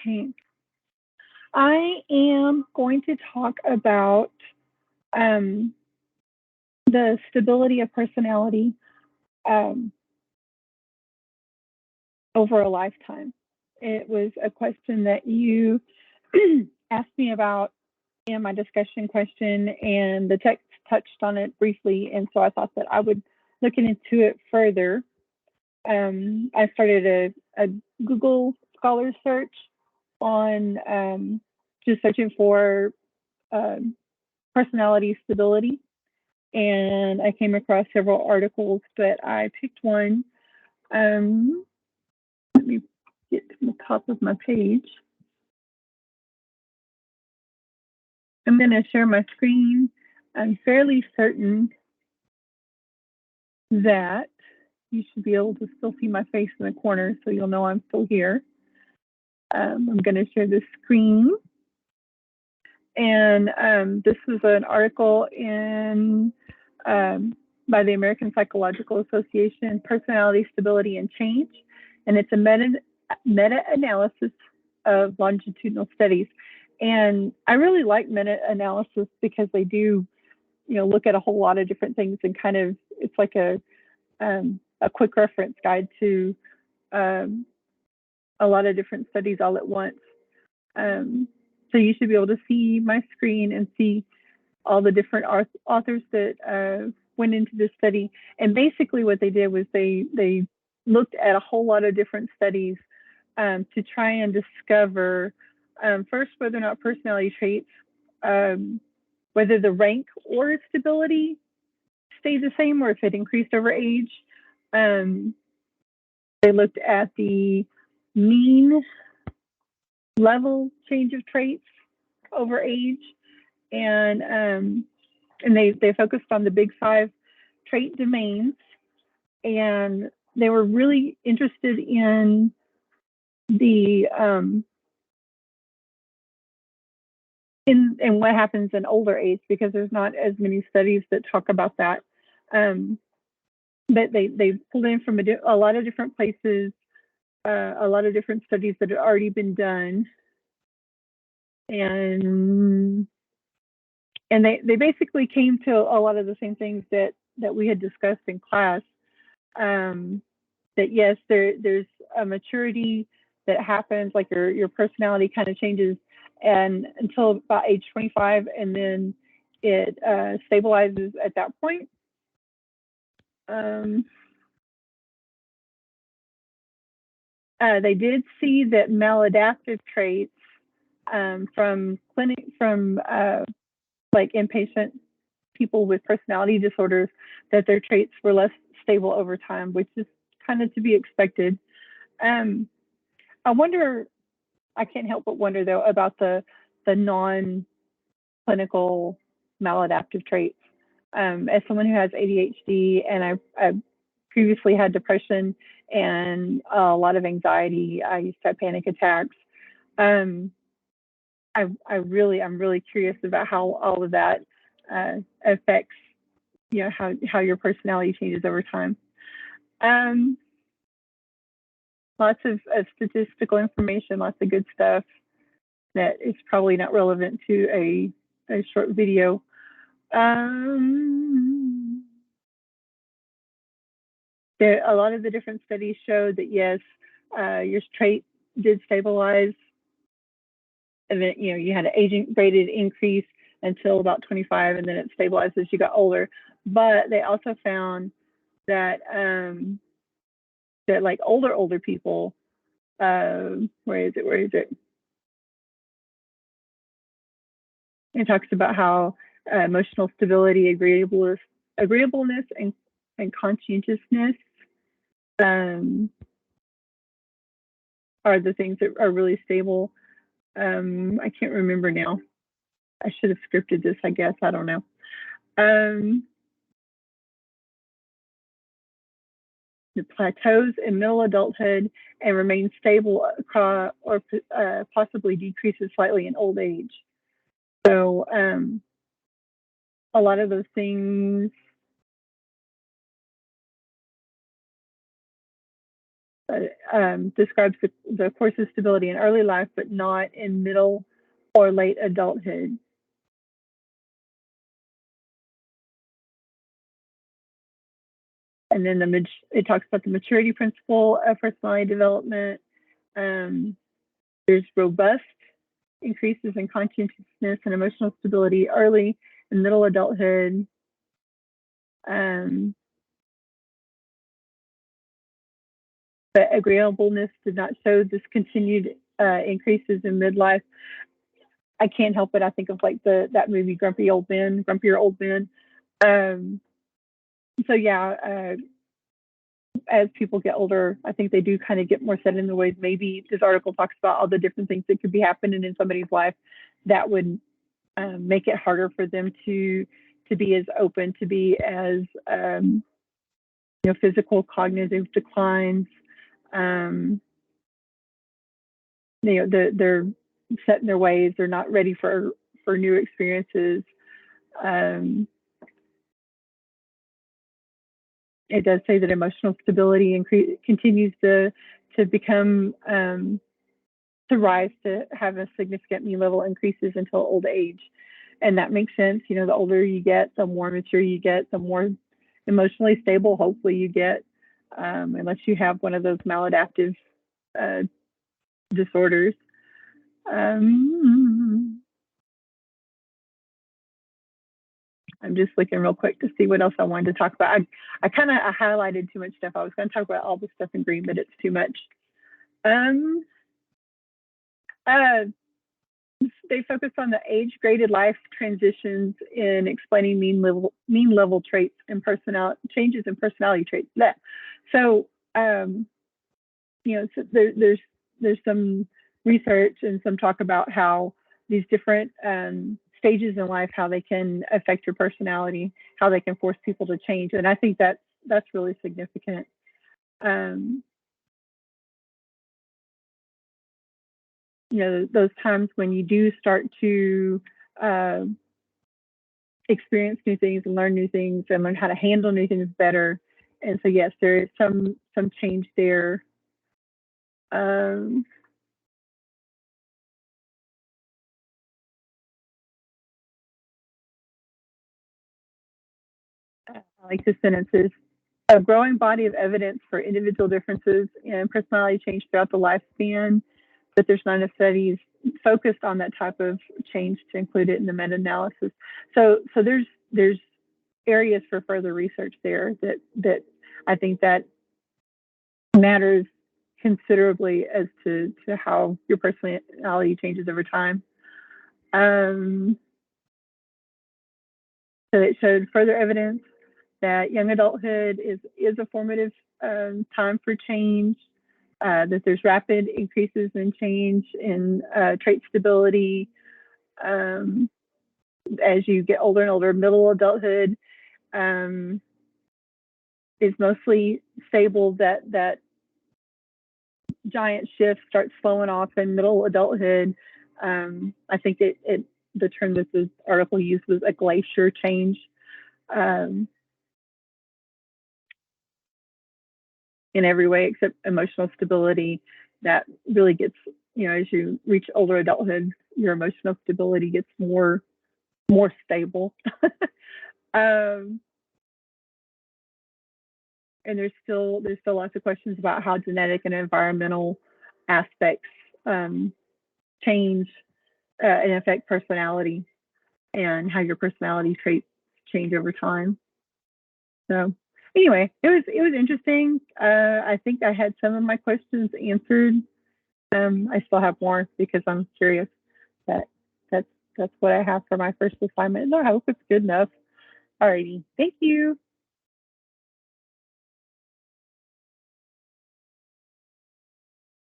Okay. I am going to talk about um, the stability of personality um, over a lifetime. It was a question that you asked me about in my discussion question, and the text touched on it briefly, and so I thought that I would look into it further. I started a Google Scholar search on just searching for um, personality stability, and I came across several articles, but I picked one. Let me get to the top of my page. I'm going to share my screen. I'm fairly certain that you should be able to still see my face in the corner, so you'll know I'm still here. I'm going to share the screen. And this is an article in by the American Psychological Association, Personality, Stability, and Change. And it's a meta-analysis of longitudinal studies. And I really like meta-analysis because they do, look at a whole lot of different things and kind of, it's like a quick reference guide to a lot of different studies all at once. So you should be able to see my screen and see all the different authors that went into this study. And basically what they did was they looked at a whole lot of different studies to try and discover first whether or not personality traits, whether the rank or stability stayed the same or if it increased over age. They looked at the mean level change of traits over age, and they focused on the big 5 trait domains, and they were really interested in the in what happens in older age, because there's not as many studies that talk about that. But they pulled in from a lot of different places, a lot of different studies that had already been done, and they basically came to a lot of the same things that we had discussed in class. That yes, there's a maturity that happens, like your personality kind of changes, and until about age 25, and then it stabilizes at that point. They did see that maladaptive traits from like inpatient people with personality disorders, that their traits were less stable over time, which is kind of to be expected. I can't help but wonder though about the non-clinical maladaptive traits. As someone who has ADHD, and I previously had depression and a lot of anxiety, I used to have panic attacks. I'm really curious about how all of that affects, how your personality changes over time. Lots of statistical information, lots of good stuff that is probably not relevant to a short video. A lot of the different studies showed that yes, your trait did stabilize, and then you had an age-rated increase until about 25, and then it stabilized as you got older. But they also found that that like older people, where is it? It talks about how emotional stability, agreeableness, and conscientiousness are the things that are really stable. I can't remember now. I should have scripted this, I guess. I don't know. It plateaus in middle adulthood and remains stable or possibly decreases slightly in old age. So a lot of those things describes the course's stability in early life, but not in middle or late adulthood. And then it talks about the maturity principle of personality development. There's robust increases in conscientiousness and emotional stability early and middle adulthood. But agreeableness did not show discontinued increases in midlife. I can't help it. I think of like that movie Grumpier Old Men. So yeah, as people get older, I think they do kind of get more set in their ways. Maybe this article talks about all the different things that could be happening in somebody's life that would make it harder for them to be as open, to be as physical cognitive declines. They're set in their ways. They're not ready for new experiences. It does say that emotional stability continues to become to rise, to have a significant mean level increases until old age. And that makes sense. The older you get, the more mature you get, the more emotionally stable, hopefully, you get, unless you have one of those maladaptive disorders. I'm just looking real quick to see what else I wanted to talk about. I highlighted too much stuff. I was going to talk about all the stuff in green, but it's too much. They focus on the age-graded life transitions in explaining mean level traits and changes in personality traits. So, so there's some research and some talk about how these different stages in life, how they can affect your personality, how they can force people to change, and I think that's really significant. Those times when you do start to experience new things and learn new things and learn how to handle new things better. And so, yes, there is some change there. I like the sentences. A growing body of evidence for individual differences in personality change throughout the lifespan, but there's not enough studies focused on that type of change to include it in the meta-analysis. So there's areas for further research there that I think that matters considerably as to how your personality changes over time. So it showed further evidence that young adulthood is a formative time for change, that there's rapid increases in change in trait stability as you get older and older. Middle adulthood is mostly stable. That giant shift starts slowing off in middle adulthood. I think the term that this article used was a glacier change. In every way except emotional stability, that really gets, as you reach older adulthood, your emotional stability gets more stable. And there's still lots of questions about how genetic and environmental aspects change and affect personality, and how your personality traits change over time. So anyway, it was interesting. I think I had some of my questions answered. I still have more because I'm curious. That's what I have for my first assignment, and I hope it's good enough. Alrighty, thank you.